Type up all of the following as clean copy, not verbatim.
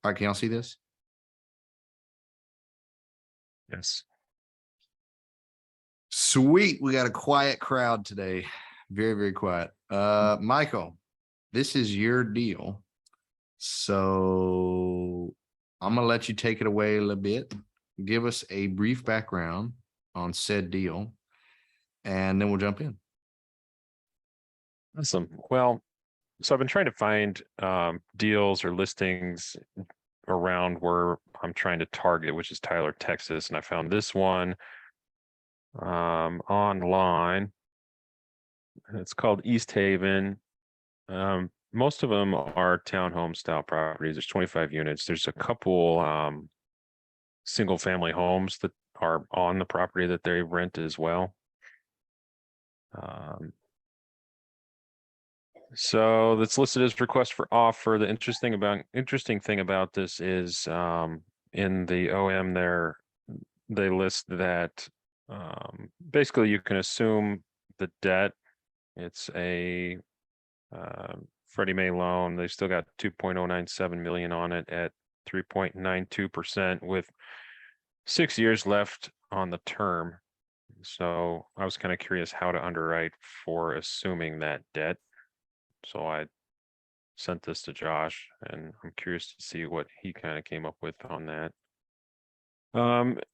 All right, can y'all see this? Yes. Sweet. We got a quiet crowd today. Very, very quiet. Michael, this is your deal. So I'm gonna let you take it away a little bit. Give us a brief background on said deal, and then we'll jump in. Awesome. Well, so I've been trying to find deals or listings around where I'm trying to target, which is Tyler, Texas, and I found this one online. It's called East Haven. Most of them are townhome style properties. There's 25 units. There's a couple single family homes that are on the property that they rent as well. So that's listed as request for offer. The interesting thing about this is in the OM there, they list that basically you can assume the debt. It's a Freddie Mae loan. They still got 2.097 million on it at 3.92% with 6 years left on the term. So I was kind of curious how to underwrite for assuming that debt. So I sent this to Josh, and I'm curious to see what he kind of came up with on that.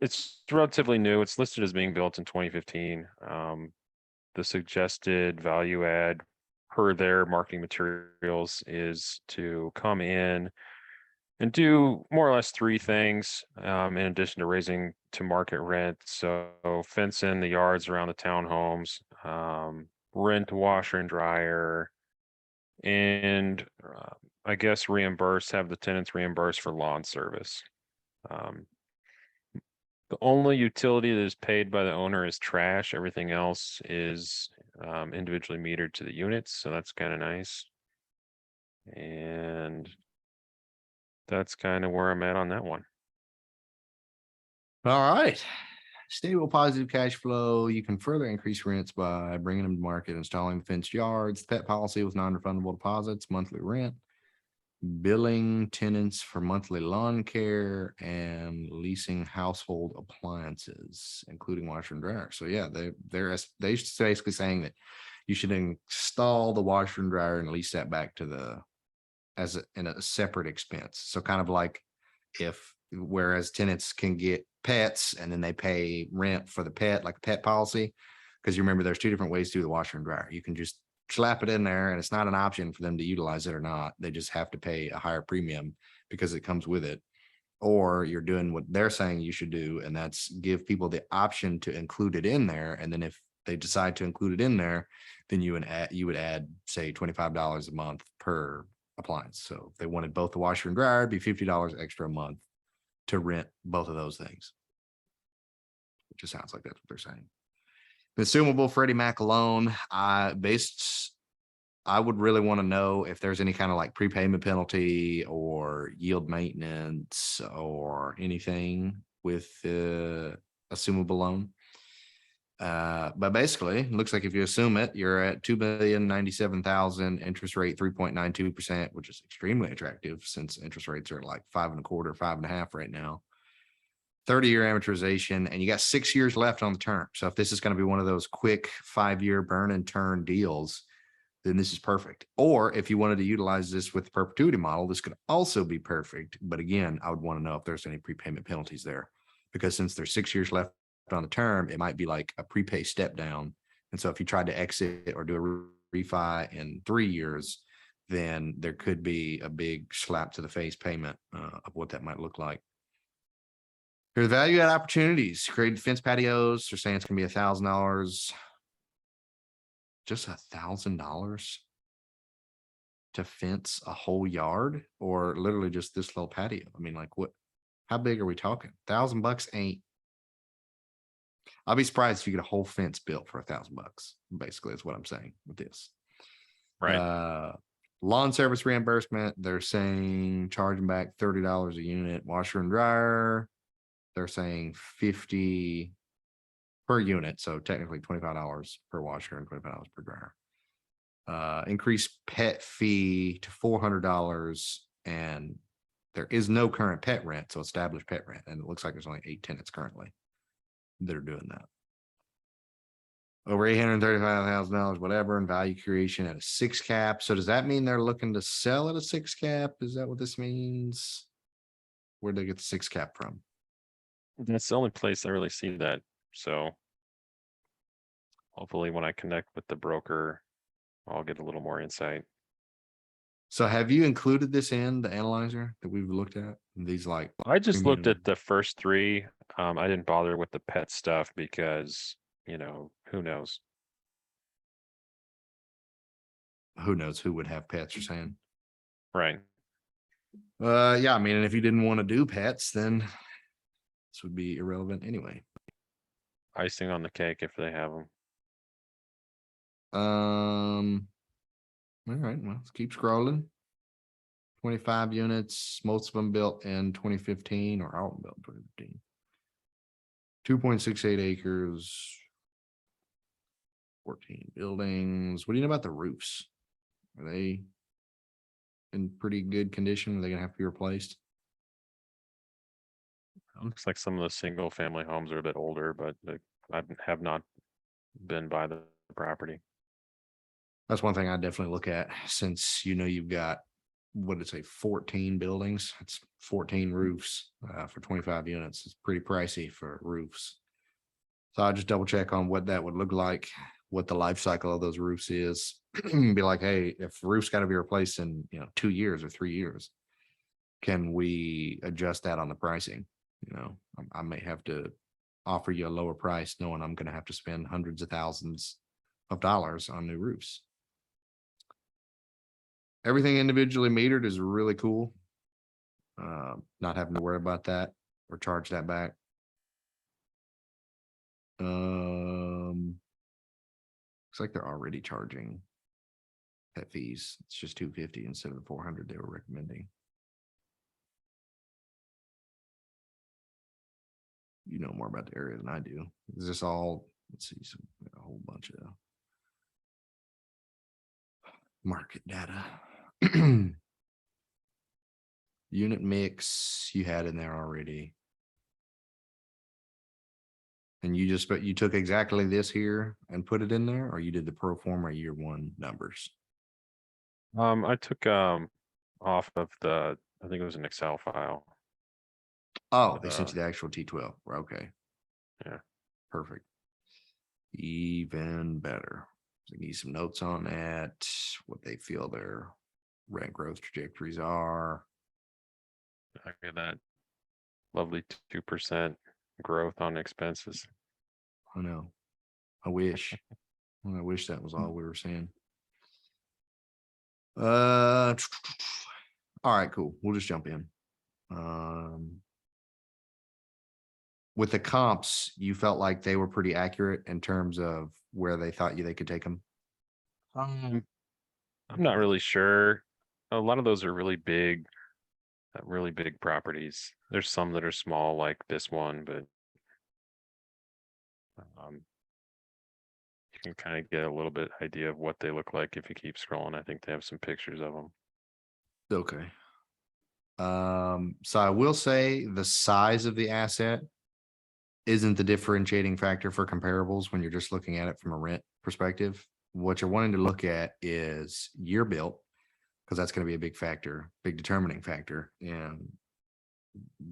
It's relatively new. It's listed as being built in 2015. The suggested value add per their marketing materials is to come in and do more or less three things in addition to raising to market rent. So fence in the yards around the townhomes, rent washer and dryer, and I guess have the tenants reimburse for lawn service. The only utility that is paid by the owner is trash. Everything else is individually metered to the units, so that's kind of nice. And that's kind of where I'm at on that one. All right. Stable positive cash flow. You can further increase rents by bringing them to market, installing fenced yards, pet policy with non-refundable deposits, monthly rent, billing tenants for monthly lawn care, and leasing household appliances, including washer and dryer. So yeah, they're basically saying that you should install the washer and dryer and lease that back to in a separate expense. So kind of like whereas tenants can get pets and then they pay rent for the pet, like a pet policy. Because you remember there's two different ways to do the washer and dryer. You can just slap it in there and it's not an option for them to utilize it or not. They just have to pay a higher premium because it comes with it. Or you're doing what they're saying you should do, and that's give people the option to include it in there. And then if they decide to include it in there, then you would add say $25 a month per appliance. So if they wanted both the washer and dryer, it'd be $50 extra a month to rent both of those things. It just sounds like that's what they're saying. Consumable Freddie Mac loan. I would really want to know if there's any kind of like prepayment penalty or yield maintenance or anything with the assumable loan. But basically, it looks like if you assume it, you're at $2,097,000, interest rate 3.92%, which is extremely attractive since interest rates are like 5.25, 5.5 right now. 30-year amortization, and you got 6 years left on the term. So if this is going to be one of those quick 5-year burn and turn deals, then this is perfect. Or if you wanted to utilize this with the perpetuity model, this could also be perfect. But again, I would want to know if there's any prepayment penalties there, because since there's 6 years left on the term, it might be like a prepay step down. And so if you tried to exit or do a refi in 3 years, then there could be a big slap to the face payment of what that might look like. Here's value add opportunities. Created fence patios. They're saying it's going to be $1,000. Just $1,000 to fence a whole yard, or literally just this little patio. I mean, like what? How big are we talking? $1,000 ain't. I'll be surprised if you get a whole fence built for $1,000. Basically, is what I'm saying with this. Right. Lawn service reimbursement. They're saying charging back $30 a unit. Washer and dryer. They're saying $50 per unit. So technically $25 per washer and $25 per dryer. Increased pet fee to $400, and there is no current pet rent, so established pet rent, and it looks like there's only 8 tenants currently that are doing that. Over $835,000, whatever, and value creation at a 6 cap. So does that mean they're looking to sell at a 6 cap? Is that what this means? Where'd they get the 6 cap from? That's the only place I really see that, so. Hopefully when I connect with the broker, I'll get a little more insight. So have you included this in the analyzer that we've looked at? These like, I just looked premium- at the first three. I didn't bother with the pet stuff because, who knows? who knows who would have pets, you're saying? Right. Yeah, I mean, and if you didn't want to do pets, then this would be irrelevant anyway. Icing on the cake if they have them. All right, well, let's keep scrolling. 25 units, most of them built in 2015 or all built in 2015. 2.68 acres. 14 buildings. What do you know about the roofs? Are they in pretty good condition? Are they gonna have to be replaced? Looks like some of the single family homes are a bit older, but I have not been by the property. That's one thing I definitely look at, since you've got, what did it say, 14 buildings? It's 14 roofs for 25 units. It's pretty pricey for roofs. So I'll just double check on what that would look like, what the life cycle of those roofs is. Be like, hey, if roof's got to be replaced in 2 years or 3 years, can we adjust that on the pricing? I may have to offer you a lower price, knowing I'm going to have to spend hundreds of thousands of dollars on new roofs. Everything individually metered is really cool. Not having to worry about that or charge that back. Looks like they're already charging pet fees. It's just $250 instead of the $400 they were recommending. You know more about the area than I do. Is this all? Let's see, a whole bunch of market data. Unit mix you had in there already. And you took exactly this here and put it in there, or you did the pro forma year one numbers? I took off of I think it was an Excel file. Oh, they sent you the actual T12. Okay. Yeah. Perfect. Even better. So I need some notes on that, what they feel their rent growth trajectories are. Look at that lovely 2% growth on expenses. I know. I wish. I wish that was all we were saying. All right, cool. We'll just jump in. With the comps, you felt like they were pretty accurate in terms of where they thought they could take them. I'm not really sure. A lot of those are really big properties. There's some that are small like this one, but you can kind of get a little bit idea of what they look like if you keep scrolling. I think they have some pictures of them. Okay. So I will say the size of the asset isn't the differentiating factor for comparables when you're just looking at it from a rent perspective. What you're wanting to look at is year built, because that's going to be a big factor, big determining factor in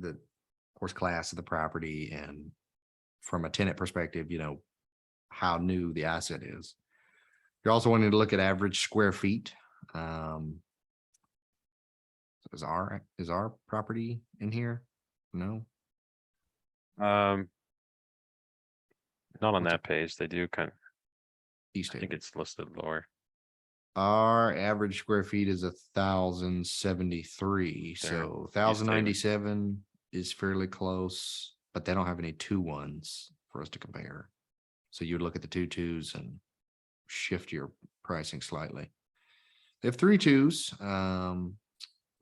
the, of course, class of the property, and from a tenant perspective, how new the asset is. You're also wanting to look at average square feet. Is our property in here? No. Not on What's that page. They do kind of. East I think table. it's listed lower. Our average square feet is 1,073, There, so table. 1,097 is fairly close, but they don't have any 2-1s for us to compare. So you would look at the 2-2s and shift your pricing slightly. They have 3-2s.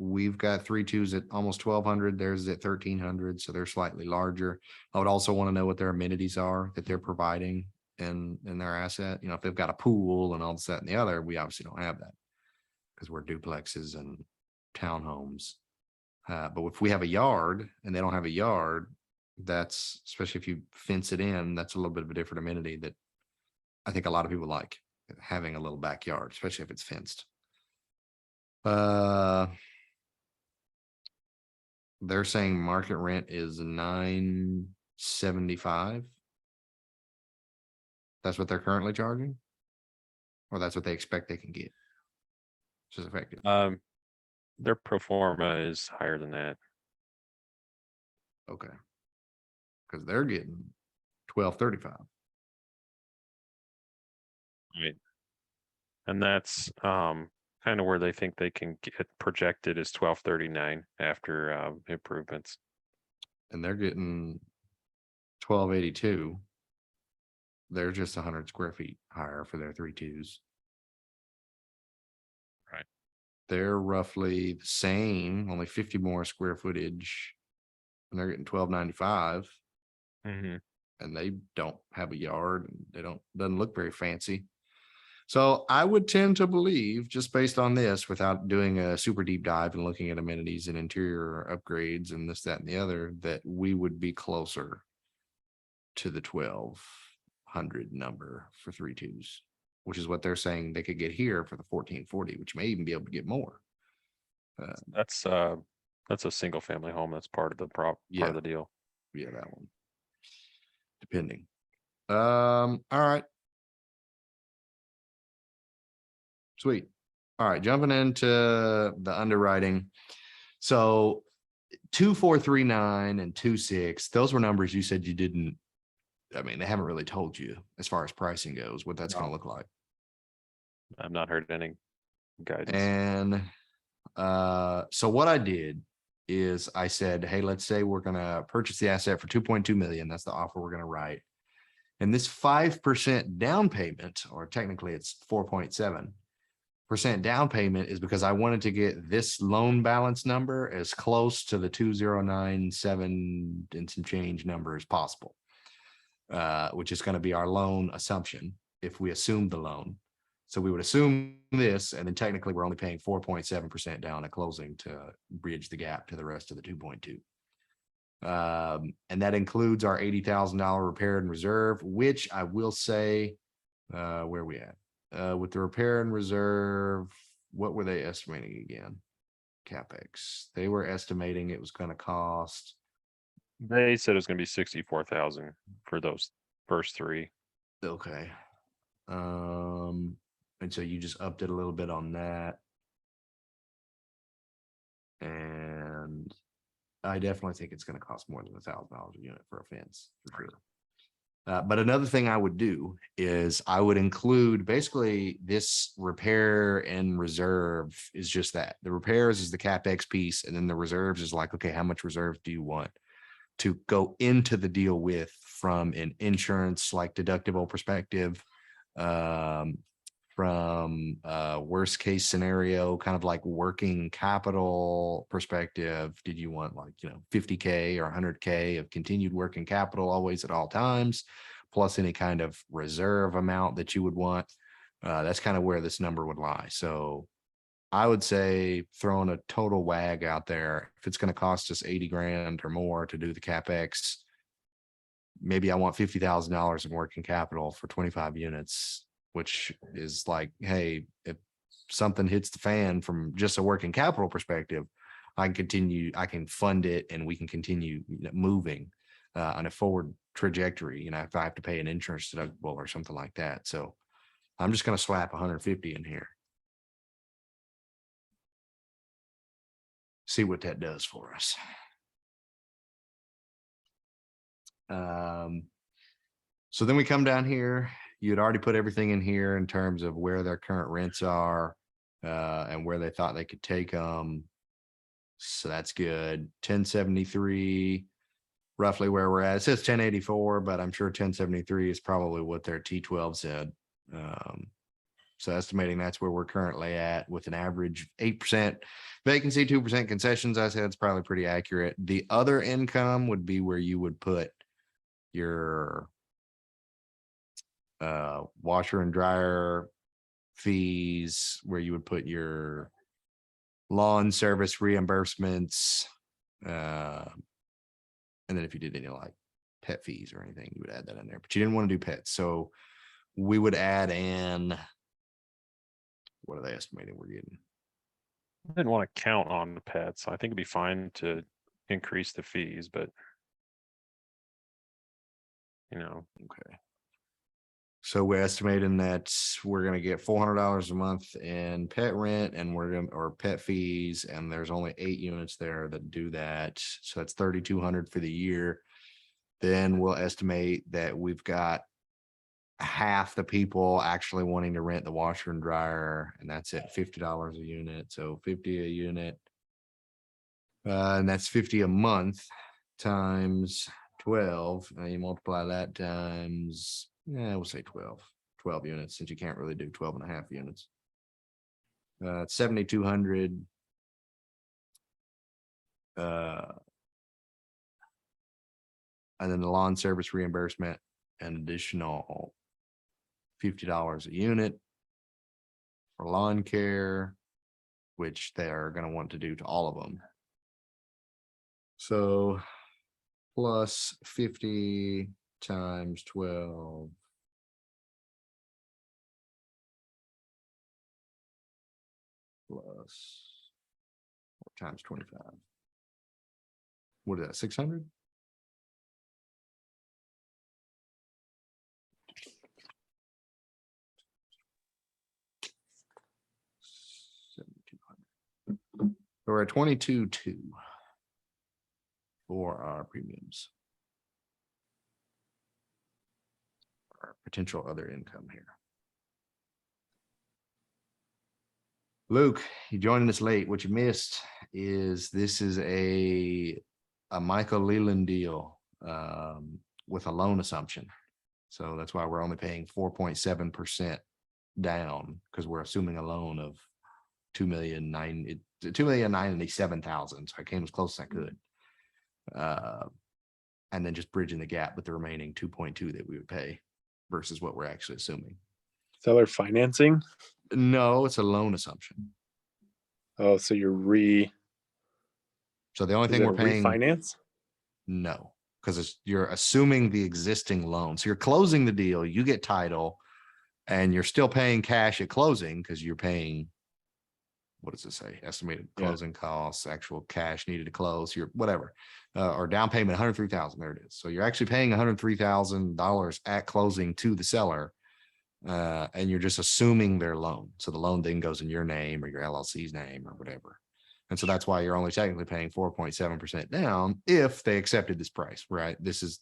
We've got 3-2s at almost 1,200. Theirs at 1,300, so they're slightly larger. I would also want to know what their amenities are that they're providing in their asset. If they've got a pool and all this, that, and the other, we obviously don't have that because we're duplexes and townhomes. But if we have a yard and they don't have a yard, that's, especially if you fence it in, that's a little bit of a different amenity that I think a lot of people like, having a little backyard, especially if it's fenced. They're saying market rent is $9.75. That's what they're currently charging? Or that's what they expect they can get? Which is effective. Their pro forma is higher than that. Okay. Because they're getting $12.35. Right. And that's kind of where they think they can get projected is 1239 after improvements. And they're getting 1282. They're just 100 square feet higher for their 3.2s. Right. They're roughly the same, only 50 more square footage, and they're getting 12.95. Mm-hmm. And they don't have a yard, and they doesn't look very fancy. So I would tend to believe, just based on this, without doing a super deep dive and looking at amenities and interior upgrades and this, that, and the other, that we would be closer to the 1,200 number for 3.2s, which is what they're saying they could get here for the 1440, which may even be able to get more. That's a single family home. That's part of the part of the deal. Yeah, that one. Depending. All right. Sweet. All right, jumping into the underwriting. So 2,439 and 2,6, those were numbers you said you didn't. I mean, they haven't really told you as far as pricing goes, what that's going to look like. I've not heard any guidance. And so what I did is I said, hey, let's say we're going to purchase the asset for 2.2 million. That's the offer we're going to write. And this 5% down payment, or technically it's 4.7% down payment, is because I wanted to get this loan balance number as close to the 2,097 and some change number as possible, which is going to be our loan assumption if we assume the loan. So we would assume this, and then technically we're only paying 4.7% down at closing to bridge the gap to the rest of the 2.2. And that includes our $80,000 repair and reserve, which I will say, where are we at? With the repair and reserve, what were they estimating again? CapEx. They were estimating it was going to cost. They said it was going to be 64,000 for those first three. Okay. And so you just upped it a little bit on that. And I definitely think it's going to cost more than $1,000 a unit for a fence, for sure. But another thing I would do is I would include basically this repair and reserve is just that. The repairs is the CapEx piece, and then the reserves is like, okay, how much reserve do you want to go into the deal with from an insurance like deductible perspective, from worst case scenario, kind of like working capital perspective. Did you want like, 50K or 100K of continued working capital always at all times, plus any kind of reserve amount that you would want? That's kind of where this number would lie. So I would say throwing a total wag out there, if it's going to cost us 80 grand or more to do the CapEx, maybe I want $50,000 in working capital for 25 units, which is like, hey, if something hits the fan from just a working capital perspective, I can fund it, and we can continue moving on a forward trajectory, if I have to pay an insurance deductible or something like that. So I'm just going to slap 150 in here. See what that does for us. So then we come down here. You had already put everything in here in terms of where their current rents are, and where they thought they could take them. So that's good. 1073, roughly where we're at. It says 1084, but I'm sure 1073 is probably what their T12 said. So estimating that's where we're currently at, with an average 8% vacancy, 2% concessions. I said it's probably pretty accurate. The other income would be where you would put your washer and dryer fees, where you would put your lawn service reimbursements. And then if you did any like pet fees or anything, you would add that in there, but you didn't want to do pets. So we would add in, what are they estimating we're getting? I didn't want to count on the pets. I think it'd be fine to increase the fees, but Okay. So we're estimating that we're gonna get $400 a month in pet rent and or pet fees, and there's only 8 units there that do that. So that's 3,200 for the year. Then we'll estimate that we've got half the people actually wanting to rent the washer and dryer, and that's at $50 a unit. So 50 a unit. And that's 50 a month times 12. And you multiply that times, we'll say 12 units, since you can't really do 12 and a half units. 7,200. And then the lawn service reimbursement, an additional $50 a unit for lawn care, which they're going to want to do to all of them. So plus 50 times 12. Plus times 25. What is that, 600? We're at 22.2 for our premiums. Our potential other income here. Luke, you joining us late. What you missed is this is a Michael Leland deal with a loan assumption. So that's why we're only paying 4.7% down, because we're assuming a loan of 2,997,000. So I came as close as I could. And then just bridging the gap with the remaining 2.2 that we would pay versus what we're actually assuming. Seller financing? No, it's a loan assumption. Oh, so So the only thing we're paying, refinance? no, because you're assuming the existing loan. So you're closing the deal, you get title, and you're still paying cash at closing because you're paying, what does it say? Estimated closing costs, actual cash needed to close, your whatever, or down payment 103,000. There it is. So you're actually paying $103,000 at closing to the seller, and you're just assuming their loan. So the loan then goes in your name or your LLC's name or whatever. And so that's why you're only technically paying 4.7% down if they accepted this price, right? This is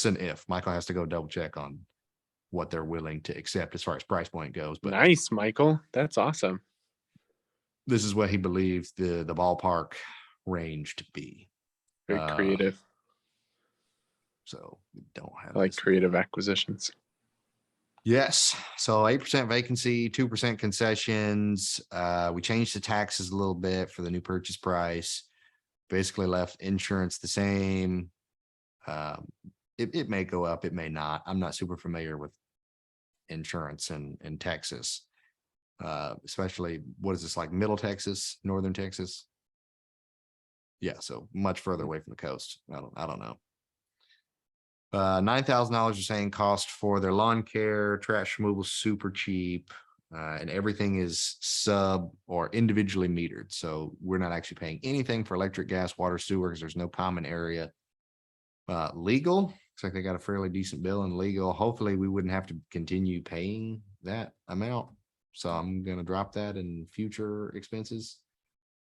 an if. Michael has to go double check on what they're willing to accept as far as price point goes. But Nice, Michael. That's awesome. this is what he believes the ballpark range to be. Very creative. So we don't have I like this. creative acquisitions. Yes. So 8% vacancy, 2% concessions. We changed the taxes a little bit for the new purchase price. Basically left insurance the same. It may go up, it may not. I'm not super familiar with insurance in Texas. Especially, what is this, like Middle Texas, Northern Texas? Yeah, so much further away from the coast. I don't know. $9,000 you're saying cost for their lawn care, trash removal, super cheap, and everything is sub or individually metered. So we're not actually paying anything for electric, gas, water, sewer, because there's no common area. Legal, looks like they got a fairly decent bill in legal. Hopefully we wouldn't have to continue paying that amount. So I'm going to drop that in future expenses.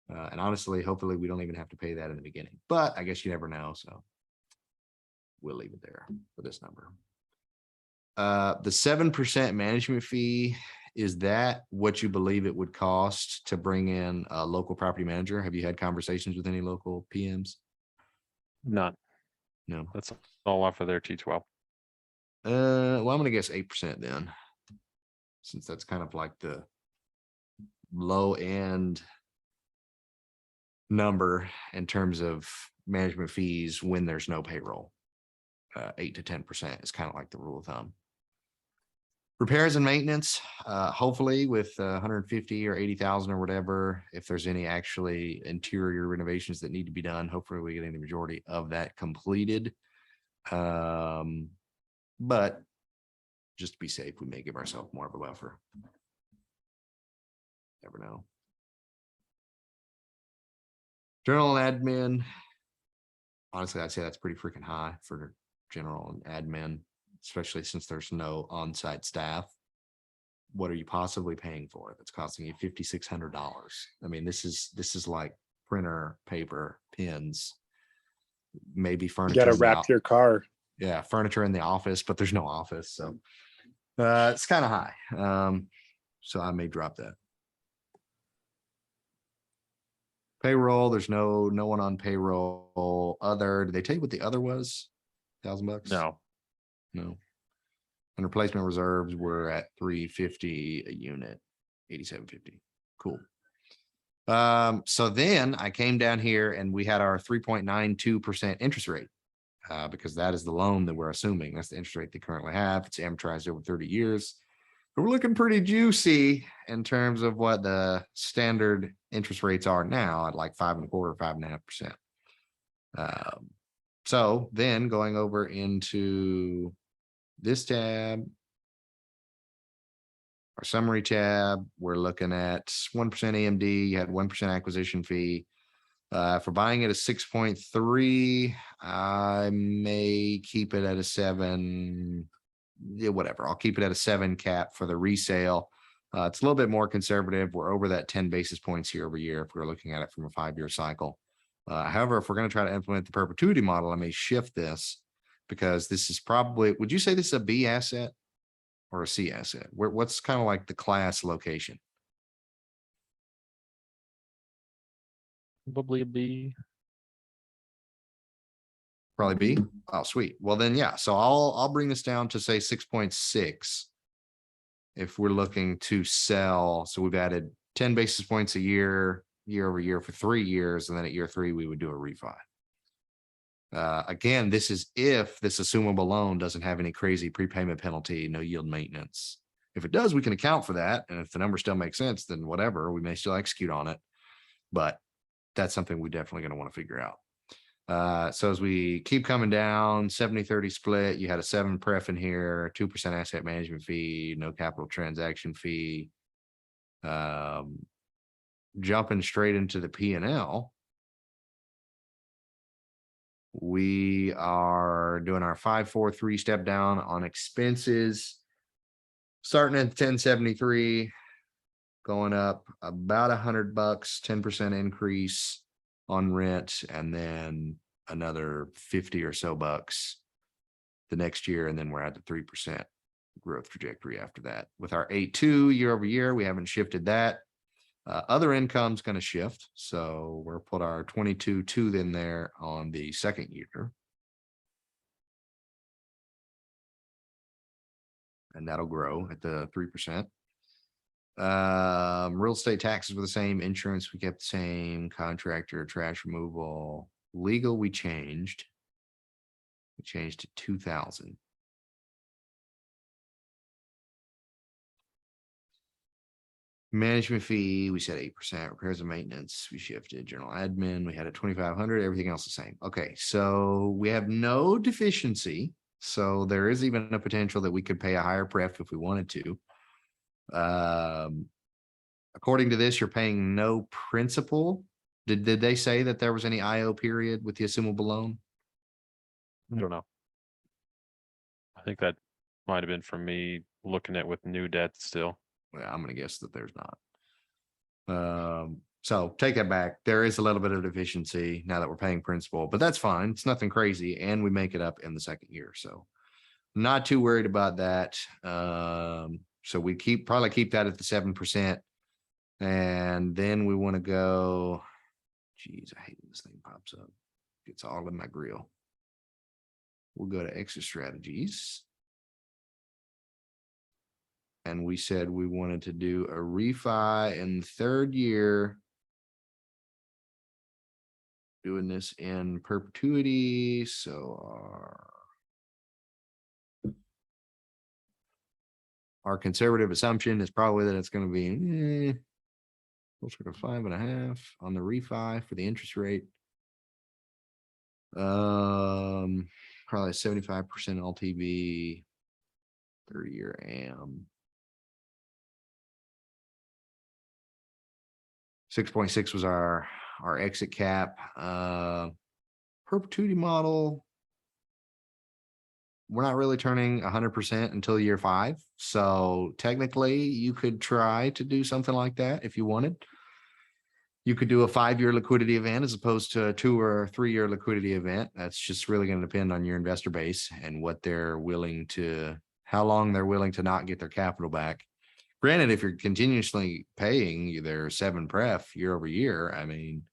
And honestly, hopefully we don't even have to pay that in the beginning, but I guess you never know. So we'll leave it there for this number. The 7% management fee, is that what you believe it would cost to bring in a local property manager? Have you had conversations with any local PMs? none. No. That's all off of their T12. Well, I'm gonna guess 8% then, since that's kind of like the low end number in terms of management fees when there's no payroll. 8 to 10% is kind of like the rule of thumb. Repairs and maintenance, hopefully with 150 or 80,000 or whatever, if there's any actually interior renovations that need to be done, hopefully we get the majority of that completed. But just to be safe, we may give ourselves more of a buffer. Never know. General and admin. Honestly, I'd say that's pretty freaking high for general and admin, especially since there's no on-site staff. What are you possibly paying for? That's costing you $5,600. I mean, this is like printer, paper, pens, maybe You furniture. gotta in the wrap your car. Yeah, furniture in the office, but there's no office, so it's kind of high. So I may drop that. Payroll, there's no one on payroll. Other, did they tell you what the other was? $1,000? No, No. And replacement reserves were at 350 a unit, 8750. Cool. So then I came down here and we had our 3.92% interest rate. Because that is the loan that we're assuming. That's the interest rate they currently have. It's amortized over 30 years. But we're looking pretty juicy in terms of what the standard interest rates are now at like 5.25%, 5.5%. So then going over into this tab, our summary tab, we're looking at 1% AMD, you had 1% acquisition fee. For buying it at 6.3, I may keep it at a 7. Yeah, whatever. I'll keep it at a 7 cap for the resale. It's a little bit more conservative. We're over that 10 basis points year over year if we're looking at it from a 5-year cycle. However, if we're going to try to implement the perpetuity model, I may shift this because this is probably, would you say this is a B asset or a C asset? What's kind of like the class location? probably be. Probably B. Oh, sweet. Well, then, yeah. So I'll bring this down to say 6.6. If we're looking to sell, so we've added 10 basis points a year over year for 3 years, and then at year 3 we would do a refi. Again, this is if this assumable loan doesn't have any crazy prepayment penalty, no yield maintenance. If it does, we can account for that, and if the number still makes sense, then whatever, we may still execute on it. But that's something we definitely going to want to figure out. So as we keep coming down, 70-30 split, you had a 7 pref in here, 2% asset management fee, no capital transaction fee. Jumping straight into the P&L. We are doing our 5-4-3 step down on expenses. Starting at 1073, going up about $100, 10% increase on rent, and then another 50 or so bucks the next year, and then we're at the 3% growth trajectory after that. With our 8.2 year over year, we haven't shifted that. Other income's going to shift, so we'll put our 22.2 in there on the second year, and that'll grow at the 3%. Real estate taxes were the same, insurance we kept the same, contractor, trash removal, legal we changed to 2,000. Management fee, we said 8%, repairs and maintenance, we shifted, general admin, we had at 2,500, everything else the same. Okay, so we have no deficiency, so there is even a potential that we could pay a higher pref if we wanted to. According to this, you're paying no principal. Did they say that there was any IO period with the assumable loan? I don't know. I think that might have been from me looking at with new debt still. Well, I'm gonna guess that there's not. So take that back. There is a little bit of deficiency now that we're paying principal, but that's fine. It's nothing crazy, and we make it up in the second year, so not too worried about that. So we probably keep that at the 7%, and then we want to go. Geez, I hate when this thing pops up. It's all in my grill. We'll go to exit strategies. And we said we wanted to do a refi in the third year. Doing this in perpetuity. So our conservative assumption is probably that it's gonna be closer to 5.5 on the refi for the interest rate. Probably 75% LTV, 30-year AM. 6.6 was our exit cap. Perpetuity model. We're not really turning 100% until year 5. So technically you could try to do something like that if you wanted. You could do a 5-year liquidity event as opposed to a 2 or 3-year liquidity event. That's just really going to depend on your investor base and what they're willing to, how long they're willing to not get their capital back. Granted, if you're continuously paying their 7 pref year over year, I mean,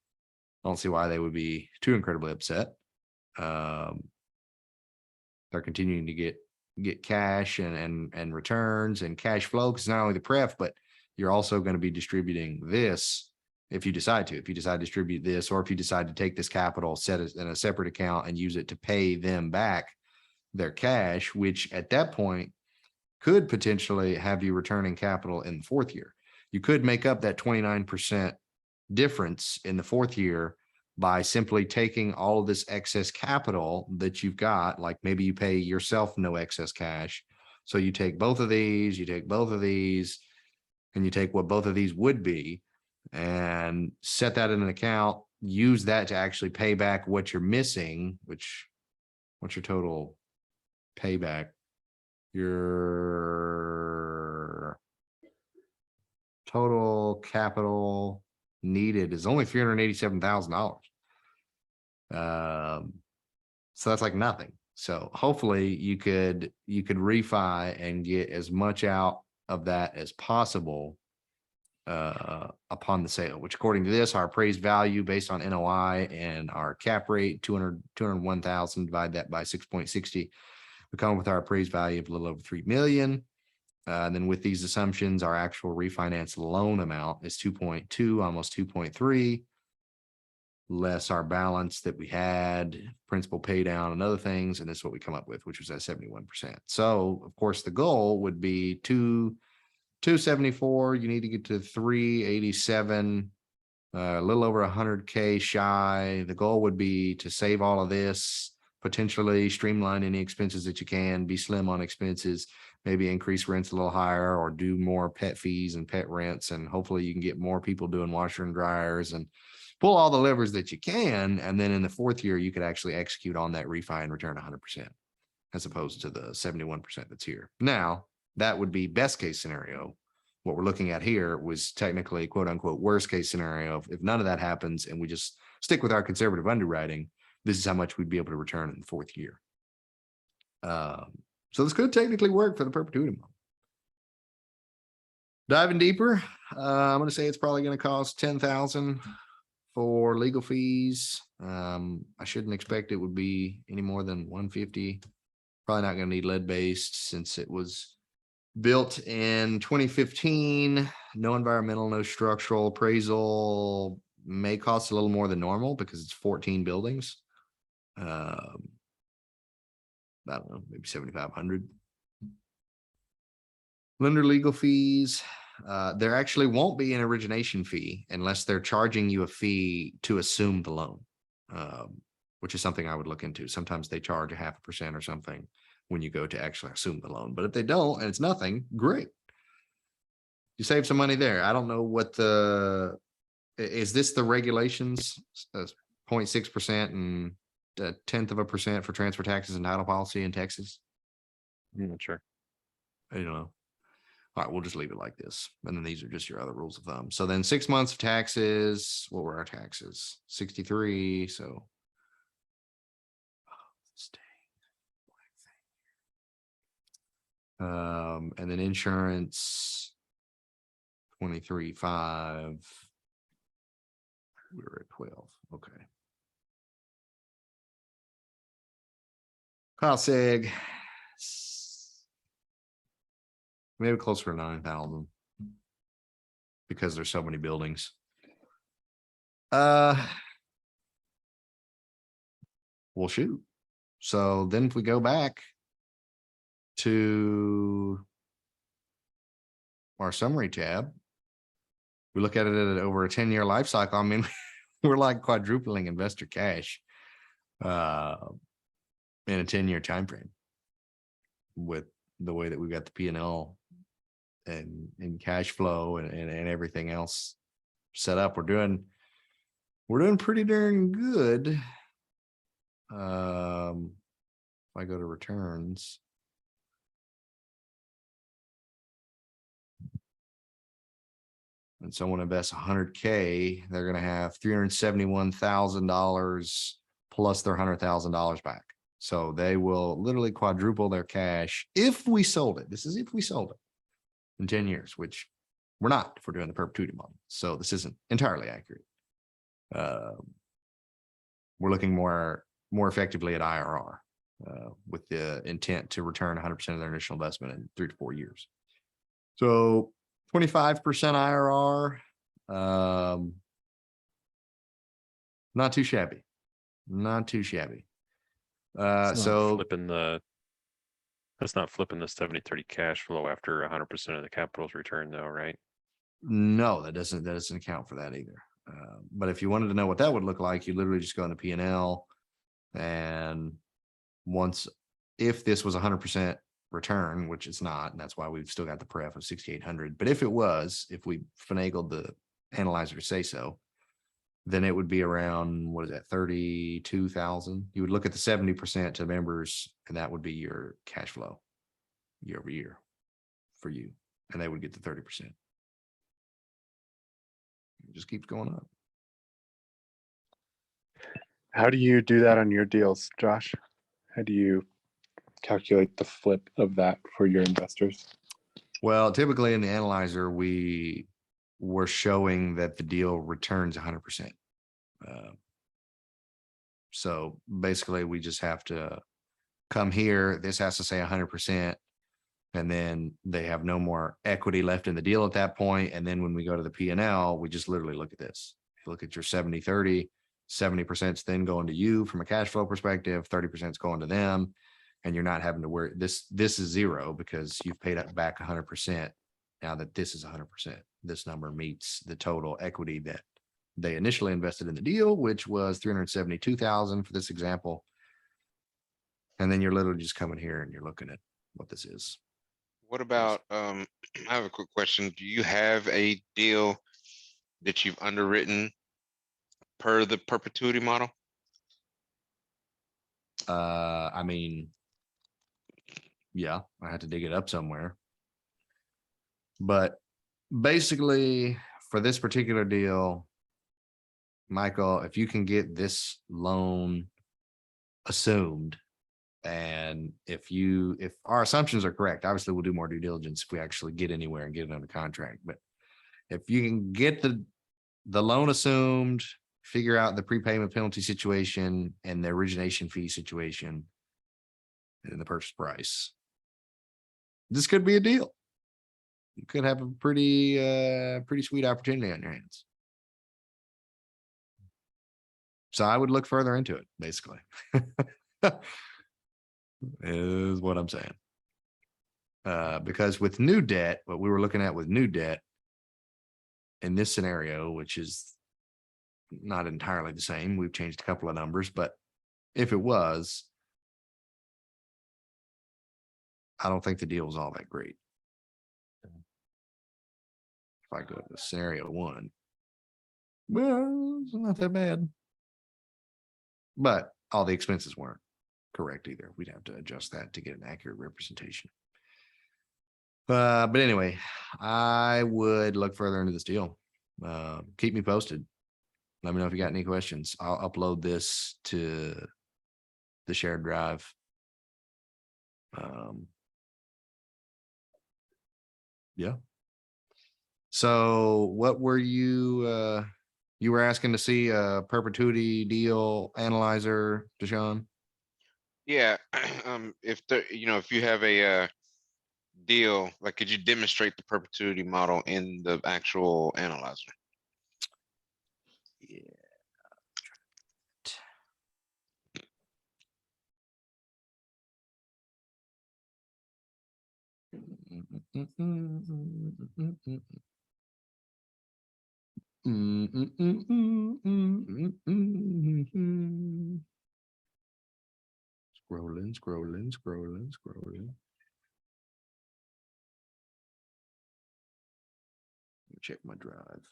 I don't see why they would be too incredibly upset. They're continuing to get cash and returns and cash flow, because not only the pref, but you're also going to be distributing this if you decide to distribute this, or if you decide to take this capital, set it in a separate account and use it to pay them back their cash, which at that point could potentially have you returning capital in the 4th year. You could make up that 29% difference in the 4th year by simply taking all of this excess capital that you've got. Like maybe you pay yourself no excess cash. So you take both of these, and you take what both of these would be and set that in an account, use that to actually pay back what you're missing, which what's your total payback? Your total capital needed is only $387,000. So that's like nothing. So hopefully you could refi and get as much out of that as possible upon the sale, which according to this, our appraised value based on NOI and our cap rate, 201,000, divide that by 6.60. We come up with our appraised value of a little over 3 million. And then with these assumptions, our actual refinance loan amount is 2.2, almost 2.3, less our balance that we had, principal pay down and other things. And this is what we come up with, which was at 71%. So of course the goal would be 274. You need to get to 387, a little over 100K shy. The goal would be to save all of this, potentially streamline any expenses that you can, be slim on expenses, maybe increase rents a little higher, or do more pet fees and pet rents. And hopefully you can get more people doing washer and dryers and pull all the levers that you can. And then in the 4th year, you could actually execute on that refi and return 100%, as opposed to the 71% that's here. Now, that would be best case scenario. What we're looking at here was technically quote unquote worst case scenario. If none of that happens and we just stick with our conservative underwriting, this is how much we'd be able to return in the 4th year. So this could technically work for the perpetuity model. Diving deeper, I'm going to say it's probably going to cost $10,000 for legal fees. I shouldn't expect it would be any more than $150. Probably not going to need lead based since it was built in 2015. No environmental, no structural. Appraisal may cost a little more than normal because it's 14 buildings. I don't know, maybe 7,500. Lender legal fees. There actually won't be an origination fee unless they're charging you a fee to assume the loan, which is something I would look into. Sometimes they charge 0.5% or something when you go to actually assume the loan. But if they don't, and it's nothing, great. You save some money there. I don't know what is this the regulations, 0.6% and 0.1% for transfer taxes and title policy in Texas? I'm not sure. I don't know. All right, we'll just leave it like this. And then these are just your other rules of thumb. So then 6 months of taxes. What were our taxes? 63. So and then insurance 23.5. We were at 12. Okay. Cost seg maybe closer to 9,000 because there's so many buildings. Well, shoot. So then if we go back to our summary tab, we look at it at over a 10-year life cycle. I mean, we're like quadrupling investor cash in a 10-year time frame with the way that we've got the P&L and cash flow and everything else set up. We're doing pretty darn good. If I go to returns, and someone invests 100K, they're going to have $371,000 plus their $100,000 back. So they will literally quadruple their cash if we sold it. This is if we sold it in 10 years, which we're not if we're doing the perpetuity model. So this isn't entirely accurate. We're looking more effectively at IRR with the intent to return 100% of their initial investment in 3 to 4 years. So 25% IRR, not too shabby, not too shabby. It's not So that's not flipping the 70-30 cash flow after 100% of the capital's returned though, right? no, that doesn't account for that either. But if you wanted to know what that would look like, you literally just go in the P&L, and if this was 100% return, which it's not, and that's why we've still got the pref of 6,800. But if it was, if we finagled the analyzer to say so, then it would be around, what is that, 32,000. You would look at the 70% to members, and that would be your cash flow year over year for you, and they would get the 30%. It just keeps going up. How do you do that on your deals, Josh? How do you calculate the flip of that for your investors? Well, typically in the analyzer, we're showing that the deal returns 100%. So basically, we just have to come here. This has to say 100%. And then they have no more equity left in the deal at that point. And then when we go to the P&L, we just literally look at this. You look at your 70-30, 70% is then going to you from a cash flow perspective, 30% is going to them. And you're not having to worry. This is zero because you've paid up back 100%. Now that this is 100%, this number meets the total equity that they initially invested in the deal, which was 372,000 for this example. And then you're literally just coming here and you're looking at what this is. What about, I have a quick question. Do you have a deal that you've underwritten per the perpetuity model? I mean, yeah, I had to dig it up somewhere. But basically, for this particular deal, Michael, if you can get this loan assumed, and if our assumptions are correct, obviously we'll do more due diligence if we actually get anywhere and get it under contract. But if you can get the loan assumed, figure out the prepayment penalty situation and the origination fee situation and the purchase price, this could be a deal. You could have a pretty sweet opportunity on your hands. So I would look further into it, basically. Is what I'm saying. Because with new debt, what we were looking at with new debt in this scenario, which is not entirely the same, we've changed a couple of numbers, but if it was, I don't think the deal was all that great. If I go to scenario 1, well, it's not that bad. But all the expenses weren't correct either. We'd have to adjust that to get an accurate representation. But anyway, I would look further into this deal. Keep me posted. Let me know if you got any questions. I'll upload this to the shared drive. Yeah. So what were you were asking to see a perpetuity deal analyzer, Deshaun? Yeah, if you have a deal, like, could you demonstrate the perpetuity model in the actual analyzer? Yeah. Scrolling, scrolling, scrolling, scrolling. Check my drive.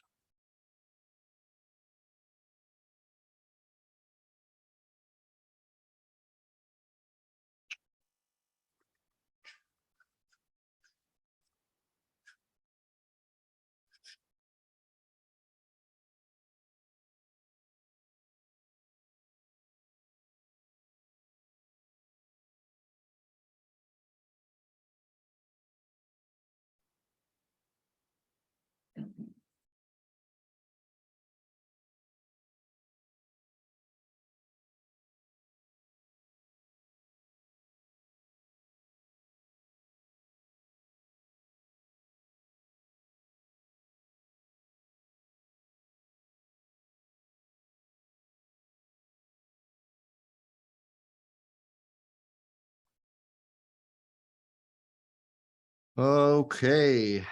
Okay. I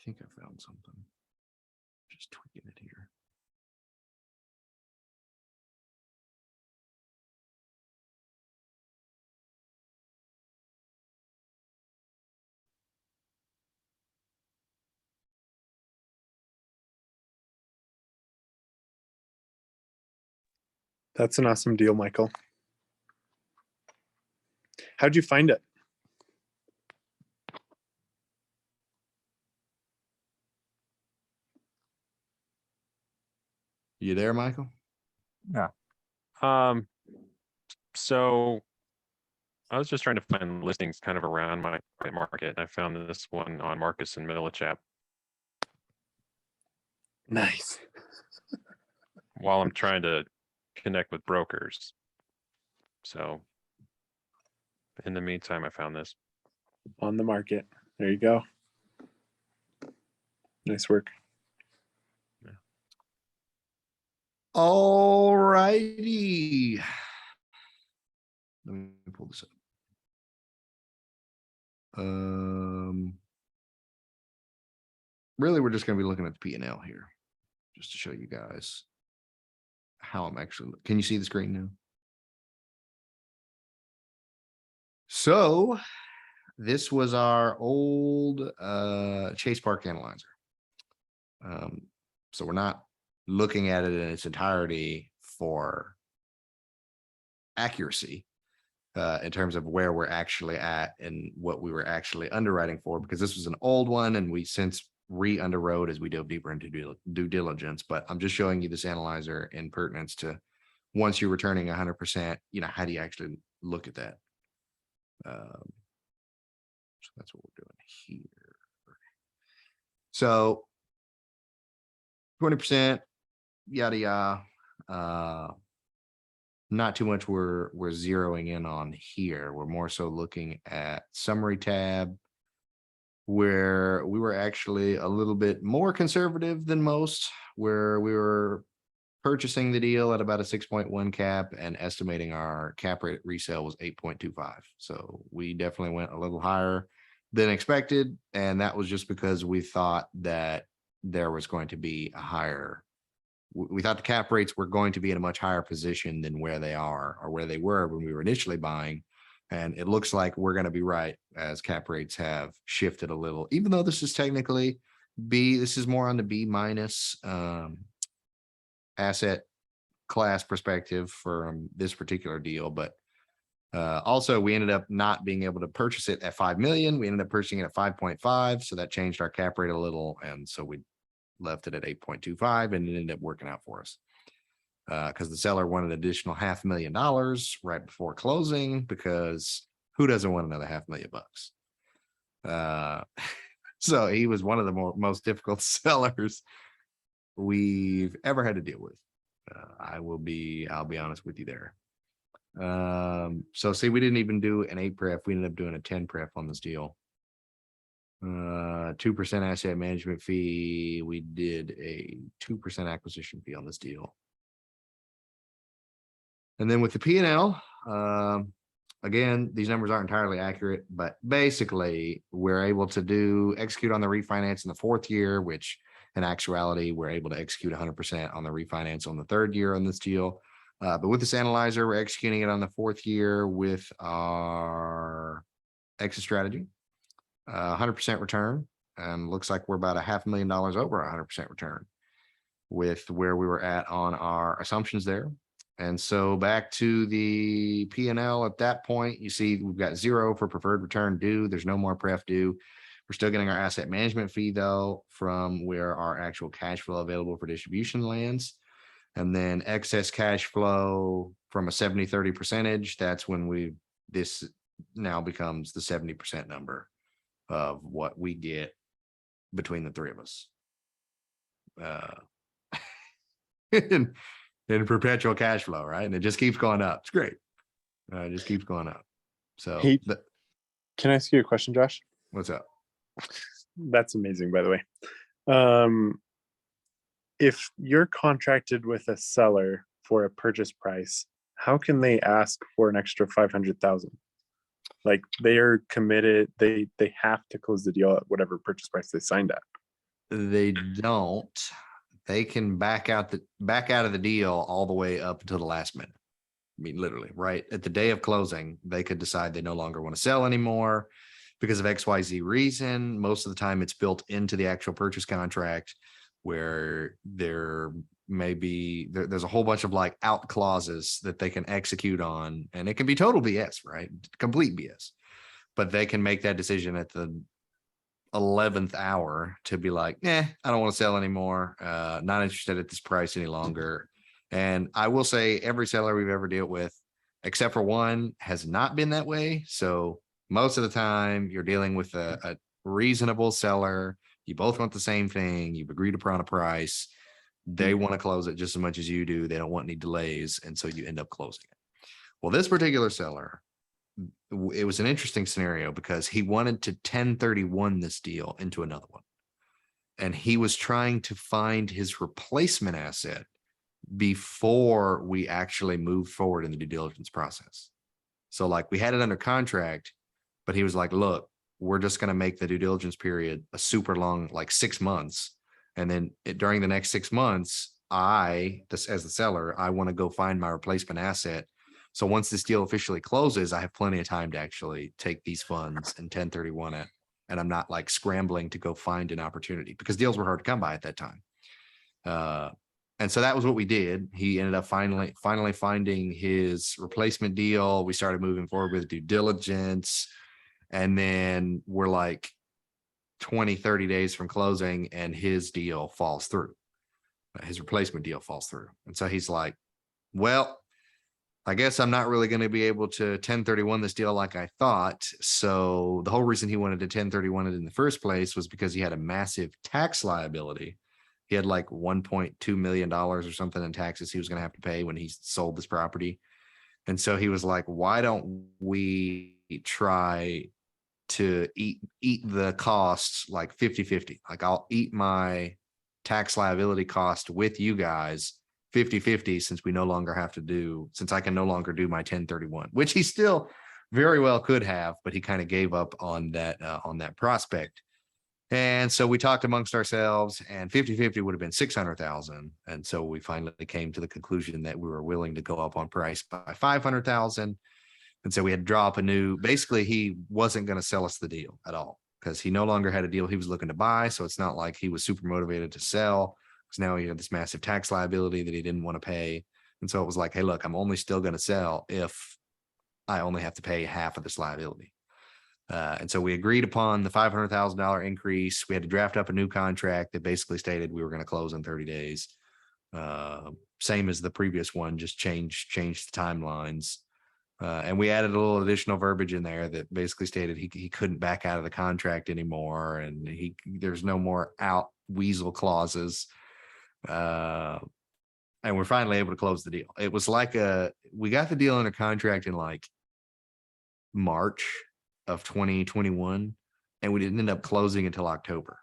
think I found something. Just tweaking it here. That's an awesome deal, Michael. How'd you find it? You there, Michael? So I was just trying to find listings kind of around my market. I found this one on Marcus and Millichap Nice. while I'm trying to connect with brokers. So in the meantime, I found this. On the market. There you go. Nice work. All righty. Let me pull this up. Really, we're just going to be looking at the P&L here, just to show you guys how I'm actually. Can you see the screen now? So this was our old Chase Park analyzer. So we're not looking at it in its entirety for accuracy in terms of where we're actually at and what we were actually underwriting for, because this was an old one and we since re-underwrote as we dove deeper into due diligence. But I'm just showing you this analyzer in pertinence to once you're returning 100%, how do you actually look at that? So that's what we're doing here. So 20%, yada yada. Not too much we're zeroing in on here. We're more so looking at summary tab, where we were actually a little bit more conservative than most, where we were purchasing the deal at about a 6.1 cap and estimating our cap rate at resale was 8.25. So we definitely went a little higher than expected. And that was just because we thought that there was going to be a higher, we thought the cap rates were going to be in a much higher position than where they are or where they were when we were initially buying. And it looks like we're going to be right as cap rates have shifted a little, even though this is technically B, this is more on the B minus asset class perspective for this particular deal. But also we ended up not being able to purchase it at 5 million. We ended up purchasing it at 5.5. So that changed our cap rate a little. And so we left it at 8.25 and it ended up working out for us. Because the seller wanted an additional $500,000 right before closing, because who doesn't want another $500,000? So he was one of the most difficult sellers we've ever had to deal with. I'll be honest with you there. So see, we didn't even do an 8 pref. We ended up doing a 10 pref on this deal. 2% asset management fee. We did a 2% acquisition fee on this deal. And then with the P and L, again, these numbers aren't entirely accurate, but basically we're able to execute on the refinance in the 4th year, which in actuality, we're able to execute 100% on the refinance on the 3rd year on this deal. But with this analyzer, we're executing it on the 4th year with our exit strategy, 100% return. And looks like we're about $500,000 over 100% return with where we were at on our assumptions there. And so back to the P&L at that point, you see we've got 0 for preferred return due. There's no more pref due. We're still getting our asset management fee though from where our actual cash flow available for distribution lands. And then excess cash flow from a 70-30 percentage. That's when this now becomes the 70% number of what we get between the 3 of us. In perpetual cash flow, right? And it just keeps going up. It's great. It just keeps going up. So Hey, can I ask you a question, Josh? what's up? That's amazing, by the way. If you're contracted with a seller for a purchase price, how can they ask for an extra 500,000? Like they are committed, they have to close the deal at whatever purchase price they signed at. They don't. They can back out of the deal all the way up until the last minute. I mean, literally, right at the day of closing, they could decide they no longer want to sell anymore because of XYZ reason. Most of the time it's built into the actual purchase contract where there's a whole bunch of like out clauses that they can execute on, and it can be total BS, right? Complete BS. But they can make that decision at the 11th hour to be like, I don't want to sell anymore. Not interested at this price any longer. And I will say every seller we've ever dealt with, except for one, has not been that way. So most of the time you're dealing with a reasonable seller. You both want the same thing. You've agreed upon a price. They want to close it just as much as you do. They don't want any delays. And so you end up closing it. Well, this particular seller, it was an interesting scenario because he wanted to 1031 this deal into another one. And he was trying to find his replacement asset before we actually moved forward in the due diligence process. So like we had it under contract, but he was like, look, we're just going to make the due diligence period a super long, like 6 months. And then during the next 6 months, as the seller, I want to go find my replacement asset. So once this deal officially closes, I have plenty of time to actually take these funds and 1031 it. And I'm not like scrambling to go find an opportunity because deals were hard to come by at that time. And so that was what we did. He ended up finally finding his replacement deal. We started moving forward with due diligence. And then we're like 20-30 days from closing and his deal falls through. His replacement deal falls through. And so he's like, well, I guess I'm not really going to be able to 1031 this deal like I thought. So the whole reason he wanted to 1031 it in the first place was because he had a massive tax liability. He had like $1.2 million or something in taxes he was going to have to pay when he sold this property. And so he was like, why don't we try to eat the costs like 50-50? Like I'll eat my tax liability cost with you guys 50-50 since I can no longer do my 1031, which he still very well could have, but he kind of gave up on that prospect. And so we talked amongst ourselves and 50-50 would have been 600,000. And so we finally came to the conclusion that we were willing to go up on price by 500,000. And so we had to draw up basically he wasn't going to sell us the deal at all because he no longer had a deal he was looking to buy. So it's not like he was super motivated to sell because now he had this massive tax liability that he didn't want to pay. And so it was like, hey, look, I'm only still going to sell if I only have to pay half of this liability. And so we agreed upon the $500,000 increase. We had to draft up a new contract that basically stated we were going to close in 30 days. Same as the previous one, just changed the timelines. And we added a little additional verbiage in there that basically stated he couldn't back out of the contract anymore. And there's no more out weasel clauses. And we're finally able to close the deal. It was like we got the deal under contract in like March of 2021. And we didn't end up closing until October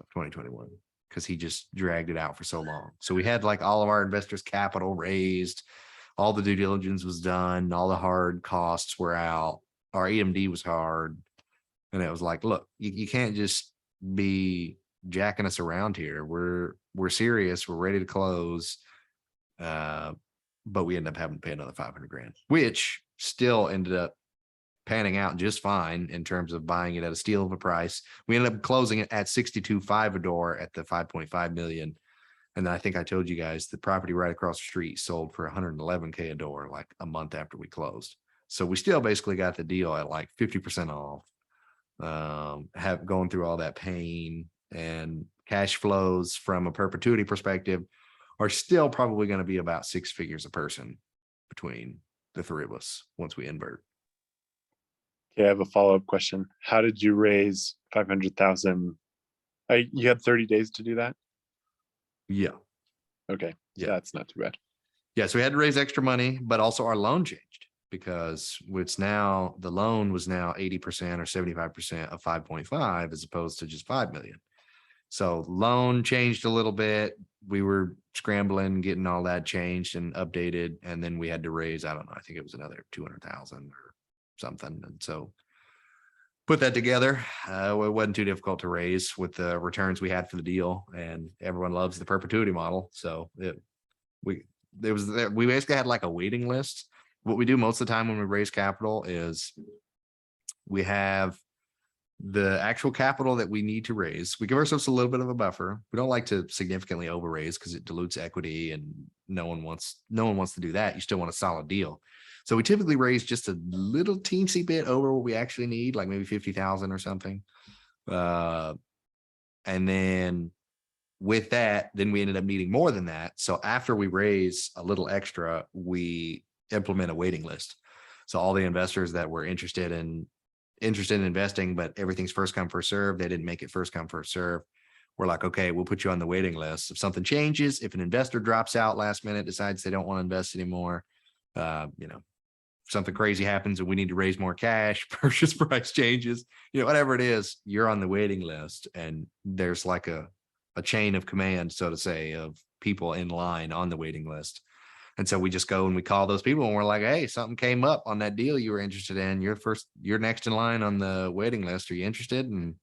of 2021 because he just dragged it out for so long. So we had like all of our investors' capital raised, all the due diligence was done, all the hard costs were out. Our EMD was hard. And it was like, look, you can't just be jacking us around here. We're serious. We're ready to close. But we ended up having to pay another 500 grand, which still ended up panning out just fine in terms of buying it at a steal of a price. We ended up closing it at 62.5 a door at the 5.5 million. And then I think I told you guys the property right across the street sold for 111K a door, like a month after we closed. So we still basically got the deal at like 50% off. Have gone through all that pain, and cash flows from a perpetuity perspective are still probably going to be about 6 figures a person between the three of us once we invert. Okay, I have a follow-up question. How did you raise 500,000? You had 30 days to do that? Yeah. Okay, Yeah. that's not too bad. Yeah. So we had to raise extra money, but also our loan changed because it's now the loan was now 80% or 75% of 5.5 as opposed to just 5 million. So loan changed a little bit. We were scrambling, getting all that changed and updated. And then we had to raise, I don't know, I think it was another 200,000 or something. And so put that together. It wasn't too difficult to raise with the returns we had for the deal, and everyone loves the perpetuity model. So we basically had like a waiting list. What we do most of the time when we raise capital is we have the actual capital that we need to raise. We give ourselves a little bit of a buffer. We don't like to significantly over raise because it dilutes equity, and no one wants to do that. You still want a solid deal. So we typically raise just a little teensy bit over what we actually need, like maybe 50,000 or something. And then with that, then we ended up needing more than that. So after we raise a little extra, we implement a waiting list. So all the investors that were interested in investing, but everything's first come, first serve. They didn't make it first come, first serve. We're like, okay, we'll put you on the waiting list. If something changes, if an investor drops out last minute, decides they don't want to invest anymore, something crazy happens and we need to raise more cash, purchase price changes, whatever it is, you're on the waiting list. And there's like a chain of command, so to say, of people in line on the waiting list. And so we just go and we call those people and we're like, hey, something came up on that deal you were interested in. You're next in line on the waiting list. Are you interested? And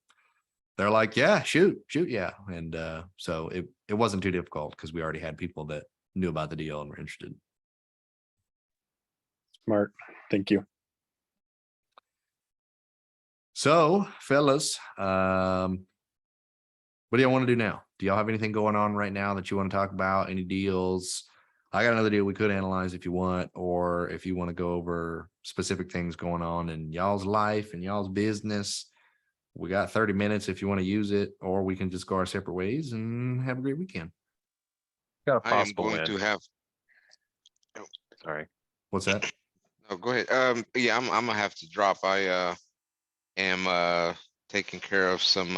they're like, yeah, shoot. Yeah. And so it wasn't too difficult because we already had people that knew about the deal and were interested. Smart. Thank you. So fellas, what do y'all want to do now? Do y'all have anything going on right now that you want to talk about? Any deals? I got another deal we could analyze if you want, or if you want to go over specific things going on in y'all's life and y'all's business. We got 30 minutes if you want to use it, or we can just go our separate ways and have a great weekend. Got a I am possible going win. to have, Sorry. What's that? oh, go ahead. Yeah, I'm gonna have to drop. I am taking care of some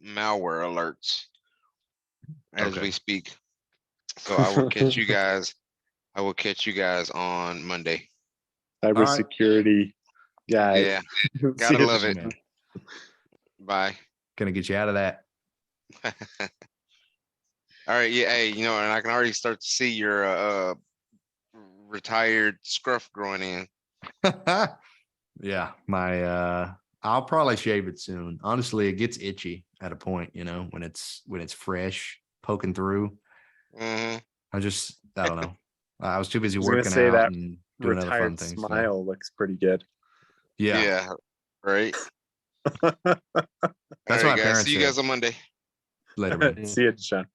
malware alerts as Okay. we speak. So I will catch you guys. I will catch you guys on Monday. Cybersecurity guy. Yeah, See gotta you. love it. Man, Bye. gonna get you out of that. All right, yeah, hey, and I can already start to see your retired scruff growing in. Yeah, I'll probably shave it soon. Honestly, it gets itchy at a point, when it's fresh, poking through. Mhm. I don't know. I was too busy I was gonna working say out that and doing other fun Retired things. So, smile looks pretty good. yeah, Yeah, right. that's All my right, guys. parents See you said. guys on Monday. Later, man. See you, John.